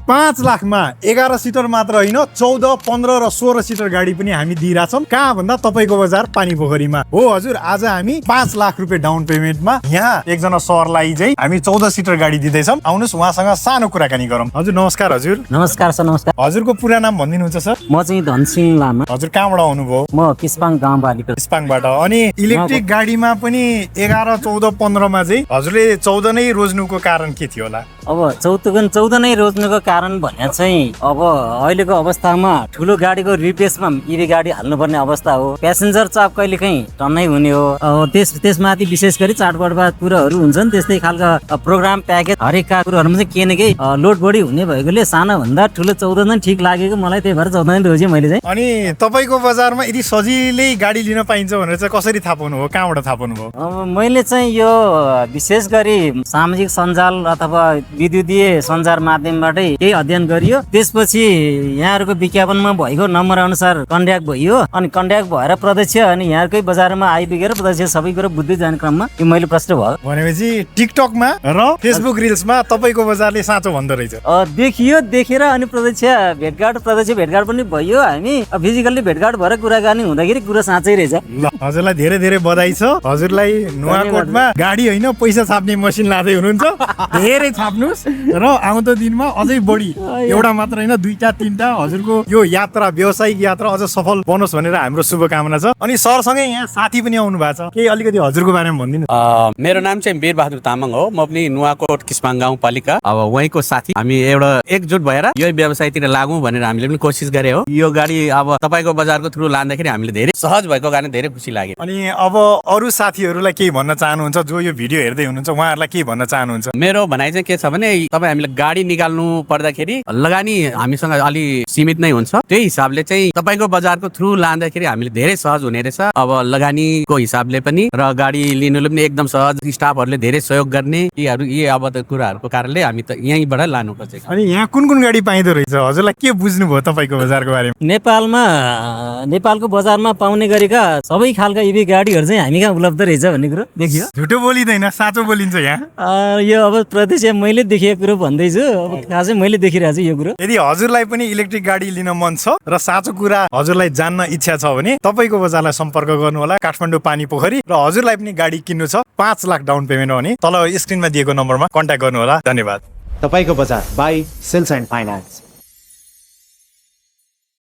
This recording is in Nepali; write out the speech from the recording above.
5 लाखमा 11 सिटर मात्र होइन 14, 15 र 16 सिटर गाडी पनि हामी दिइरहेछौँ। कहाँ भन्दा तपाईँको बजार पानी पोखरीमा हो हजुर। आज हामी 5 लाख रुपियाँ डाउन पेमेन्टमा यहाँ एकजना सरलाई चाहिँ हामी 14 सिटर गाडी दिँदैछौँ। आउनुहोस् उहाँसँग सानो कुराकानी गरौँ। हजुर नमस्कार। हजुर नमस्कार सर। नमस्कार। हजुरको पुरा नाम भनिदिनुहुन्छ सर? म चाहिँ धनसिंह लामा। हजुर कहाँबाट आउनुभयो? म किस्पाङ गाउँपालिका किस्पाङबाट। अनि इलेक्ट्रिक गाडीमा पनि 11, 14, 15 मा चाहिँ हजुरले 14 नै रोज्नुको कारण के थियो होला? अब 14 नै रोज्नुको कारण भने चाहिँ अब अहिलेको अवस्थामा ठुलो गाडीको रिप्लेसमा इभी गाडी हाल्नुपर्ने अवस्था हो। प्यासेन्जर चाप कहिले काहीँ टन्नै हुने हो। अब त्यसमाथि विशेष गरी चाडपर्वका कुराहरू हुन्छन्, त्यस्तै खालका प्रोग्राम प्याकेज हरेकका कुराहरूमा चाहिँ केही न केही लोड बढी हुने भएकोले सानो भन्दा ठुलो 14 नै ठिक लागेको मलाई, त्यही भएर 14 नै रोजेँ मैले चाहिँ। अनि तपाईँको बजारमा यदि सजिलै गाडी लिन पाइन्छ भनेर चाहिँ कसरी थाहा पाउनु हो? कहाँबाट थाहा पाउनु भयो? अब मैले चाहिँ यो विशेष गरी सामाजिक सञ्जाल अथवा विद्युतीय सञ्चार माध्यमबाटै केही अध्ययन गरियो। त्यसपछि यहाँहरूको विज्ञापनमा भएको नम्बर अनुसार कन्ट्याक्ट भयो। अनि कन्ट्याक्ट भएर प्रत्यक्ष अनि यहाँकै बजारमा आइपुगेर प्रत्यक्ष सबै कुरो बुझ्दै जाने क्रममा यो मैले प्रश्न भयो। भनेपछि टिकटकमा र फेसबुक रिल्समा तपाईँको बजारले साँचो भन्दो रहेछ। देखियो, देखेर अनि प्रत्यक्ष भेटघाट पनि भयो। हामी फिजिकल्ली भेटघाट भएर कुराकानी हुँदाखेरि कुरा साँच्चै रहेछ। ल हजुरलाई धेरै धेरै बधाई छ। हजुरलाई नुवाकोटमा गाडी होइन पैसा छाप्ने मसिन लाँदै हुनुहुन्छ। धेरै छाप्नुहोस् र आउँदो दिनमा अझै बढी, एउटा मात्र होइन 2टा 3टा हजुरको यो यात्रा व्यावसायिक यात्रा अझ सफल बनोस् भनेर हाम्रो शुभकामना छ। अनि सरसँगै यहाँ साथी पनि आउनु भएको छ, केही अलिकति हजुरको बारेमा भनिदिनु। मेरो नाम चाहिँ वीर बहादुर तामाङ हो। म पनि नुवाकोट किस्पाङ गाउँपालिका अब वहीँको साथी। हामी एउटा एकजुट भएर यो व्यवसायतिर लागौँ भनेर हामीले पनि कोसिस गरे हो। यो गाडी अब तपाईँको बजारको थ्रु लाँदाखेरि हामीले धेरै सहज भएको कारण धेरै खुसी लाग्यो। अनि अब अरू साथीहरूलाई केही भन्न चाहनुहुन्छ जो यो भिडियो हेर्दै हुनुहुन्छ, उहाँहरूलाई के भन्न चाहनुहुन्छ? मेरो भनाइ चाहिँ के छ भने तपाईँ हामीले गाडी निकाल्नु पर्दाखेरि लगानी हामीसँग अलि सीमित नै हुन्छ। त्यही हिसाबले चाहिँ तपाईँको बजारको थ्रु लाँदाखेरि हामीले धेरै सहज हुने रहेछ। अब लगानीको हिसाबले पनि र गाडी लिनुले पनि एकदम सहज, स्टाफहरूले धेरै सहयोग गर्ने यी अब कुराहरूको कारणले हामी त यहीँबाट लानु खोजेको। अनि यहाँ कुन कुन गाडी पाइँदो रहेछ? हजुरलाई के बुझ्नुभयो तपाईँको बजारको बारेमा? नेपालको बजारमा पाउने गरेका सबै खालका इभी गाडीहरू चाहिँ हामी कहाँ उपलब्ध रहेछ भन्ने कुरो देखियो। झुटो बोलिँदैन, साँचो बोलिन्छ यहाँ। यो अब प्रत्यक्ष मैले देखेको कुरो भन्दैछु। अब खासै मैले देखिरहेको छु यो कुरो। यदि हजुरलाई पनि इलेक्ट्रिक गाडी लिन मन छ र साँचो कुरा हजुरलाई जान्न इच्छा छ भने तपाईँको बजारलाई सम्पर्क गर्नु होला, काठमाडौँ पानी पोखरी। र हजुरलाई पनि गाडी किन्नु छ 5 लाख डाउन पेमेन्ट हो भने तल स्क्रिनमा दिएको नम्बरमा कन्ट्याक्ट गर्नु होला। धन्यवाद। तपाईँको बजार बाई सेल्स एन्ड फाइनान्स।